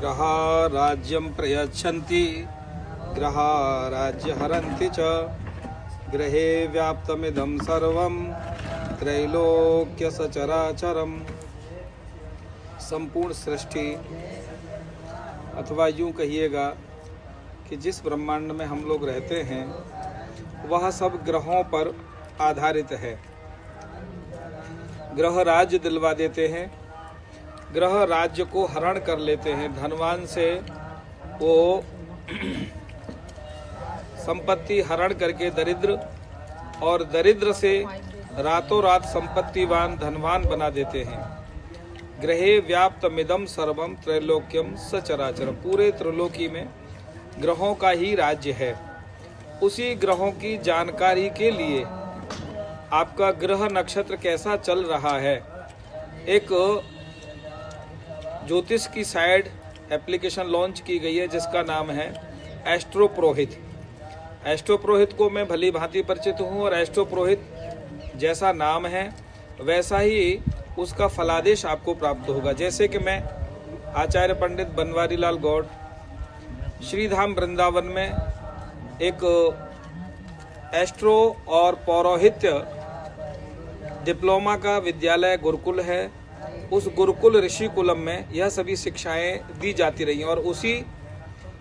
ग्रहा राज्यं प्रयच्छन्ति ग्रहा राज्यहरन्ति च ग्रहे व्याप्तमिदं सर्वं त्रैलोक्य सचराचरम। संपूर्ण सृष्टि अथवा यूं कहिएगा कि जिस ब्रह्मांड में हम लोग रहते हैं वह सब ग्रहों पर आधारित है। ग्रह राज्य दिलवा देते हैं, ग्रह राज्य को हरण कर लेते हैं। धनवान से वो संपत्ति हरण करके दरिद्र, और दरिद्र से रातों रात संपत्तिवान धनवान बना देते हैं। ग्रहे व्याप्तमिदं सर्वं त्रैलोक्यम सचराचरम। पूरे त्रिलोकी में ग्रहों का ही राज्य है। उसी ग्रहों की जानकारी के लिए आपका ग्रह नक्षत्र कैसा चल रहा है, एक ज्योतिष की साइट एप्लीकेशन लॉन्च की गई है जिसका नाम है एस्ट्रो पुरोहित। एस्ट्रो पुरोहित को मैं भली भांति परिचित हूँ, और एस्ट्रो पुरोहित जैसा नाम है वैसा ही उसका फलादेश आपको प्राप्त होगा। जैसे कि मैं आचार्य पंडित बनवारी लाल गौड़ श्रीधाम वृंदावन में एक एस्ट्रो और पौरोहित्य डिप्लोमा का विद्यालय गुरुकुल है। उस गुरुकुल ऋषि कुलम में यह सभी शिक्षाएं दी जाती रही हैं, और उसी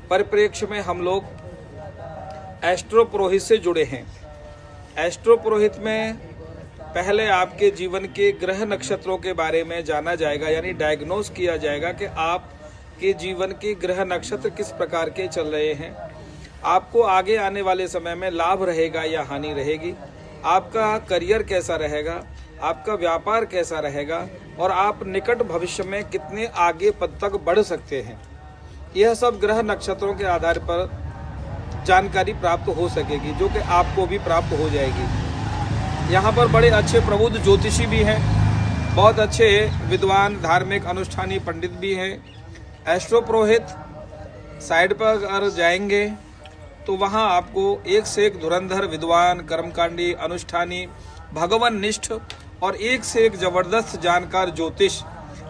परिप्रेक्ष्य में हम लोग एस्ट्रो पुरोहित से जुड़े हैं। एस्ट्रो पुरोहित में पहले आपके जीवन के ग्रह नक्षत्रों के बारे में जाना जाएगा, यानी डायग्नोस किया जाएगा कि आपके जीवन के ग्रह नक्षत्र किस प्रकार के चल रहे हैं। आपको आगे आने वाले समय में लाभ रहेगा या हानि रहेगी, आपका करियर कैसा रहेगा, आपका व्यापार कैसा रहेगा, और आप निकट भविष्य में कितने आगे पद तक बढ़ सकते हैं। यह सब ग्रह नक्षत्रों के आधार पर जानकारी प्राप्त हो सकेगी, जो कि आपको भी प्राप्त हो जाएगी। यहाँ पर बड़े अच्छे प्रबुद्ध ज्योतिषी भी हैं, बहुत अच्छे विद्वान धार्मिक अनुष्ठानी पंडित भी हैं। एस्ट्रो पुरोहित साइड पर अगर जाएंगे तो वहाँ आपको एक से एक धुरंधर विद्वान, कर्मकांडी, अनुष्ठानी, भगवान निष्ठ और एक से एक जबरदस्त जानकार ज्योतिष,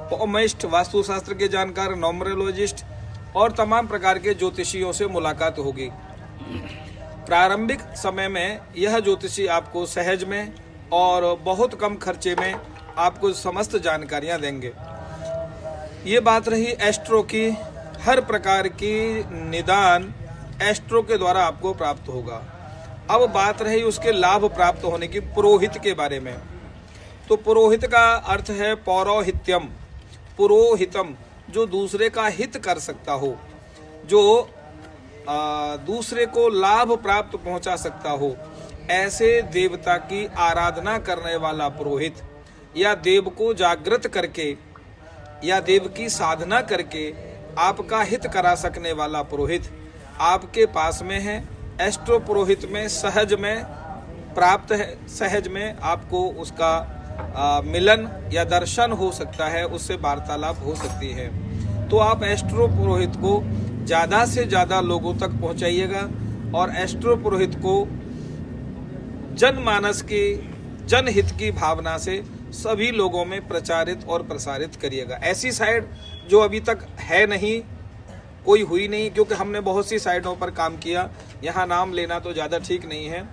पौमिष्ट, वास्तुशास्त्र के जानकार, न्यूमरोलॉजिस्ट और तमाम प्रकार के ज्योतिषियों से मुलाकात होगी। प्रारंभिक समय में यह ज्योतिषी आपको सहज में और बहुत कम खर्चे में आपको समस्त जानकारियां देंगे। ये बात रही एस्ट्रो की। हर प्रकार की निदान एस्ट्रो के द्वारा आपको प्राप्त होगा। अब बात रही उसके लाभ प्राप्त होने की पुरोहित के बारे में। तो पुरोहित का अर्थ है पौरोहित्यम, पुरोहितम, जो दूसरे का हित कर सकता हो, जो दूसरे को लाभ प्राप्त पहुंचा सकता हो, ऐसे देवता की आराधना करने वाला पुरोहित, या देव को जागृत करके या देव की साधना करके आपका हित करा सकने वाला पुरोहित आपके पास में है। एस्ट्रो पुरोहित में सहज में प्राप्त है, सहज में आपको उसका मिलन या दर्शन हो सकता है, उससे वार्तालाप हो सकती है। तो आप एस्ट्रो पुरोहित को ज़्यादा से ज़्यादा लोगों तक पहुंचाइएगा, और एस्ट्रो पुरोहित को जनमानस की, जनहित की भावना से सभी लोगों में प्रचारित और प्रसारित करिएगा। ऐसी साइट जो अभी तक है नहीं, कोई हुई नहीं, क्योंकि हमने बहुत सी साइटों पर काम किया, यहाँ नाम लेना तो ज़्यादा ठीक नहीं है।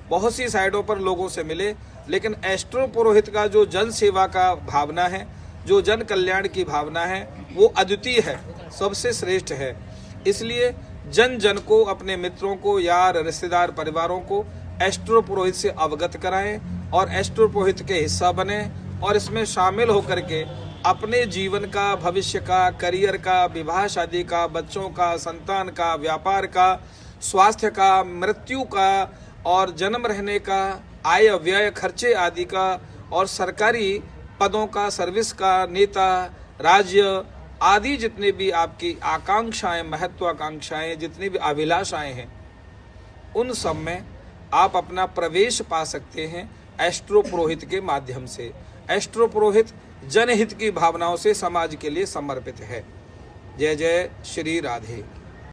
बहुत सी साइटों पर लोगों से मिले, लेकिन एस्ट्रो पुरोहित का जो जन सेवा का भावना है, जो जन कल्याण की भावना है, वो अद्वितीय है, सबसे श्रेष्ठ है। इसलिए जन जन को, अपने मित्रों को, यार, रिश्तेदार, परिवारों को एस्ट्रो पुरोहित से अवगत कराएं, और एस्ट्रो पुरोहित के हिस्सा बने, और इसमें शामिल होकर के अपने जीवन का, भविष्य का, करियर का, विवाह शादी का, बच्चों का, संतान का, व्यापार का, स्वास्थ्य का, मृत्यु का, और जन्म रहने का, आय व्यय खर्चे आदि का, और सरकारी पदों का, सर्विस का, नेता, राज्य आदि जितने भी आपकी आकांक्षाएं, महत्वाकांक्षाएं, जितनी भी अभिलाषाएं हैं, उन सब में आप अपना प्रवेश पा सकते हैं एस्ट्रो पुरोहित के माध्यम से। एस्ट्रो पुरोहित जनहित की भावनाओं से समाज के लिए समर्पित है। जय जय श्री राधे।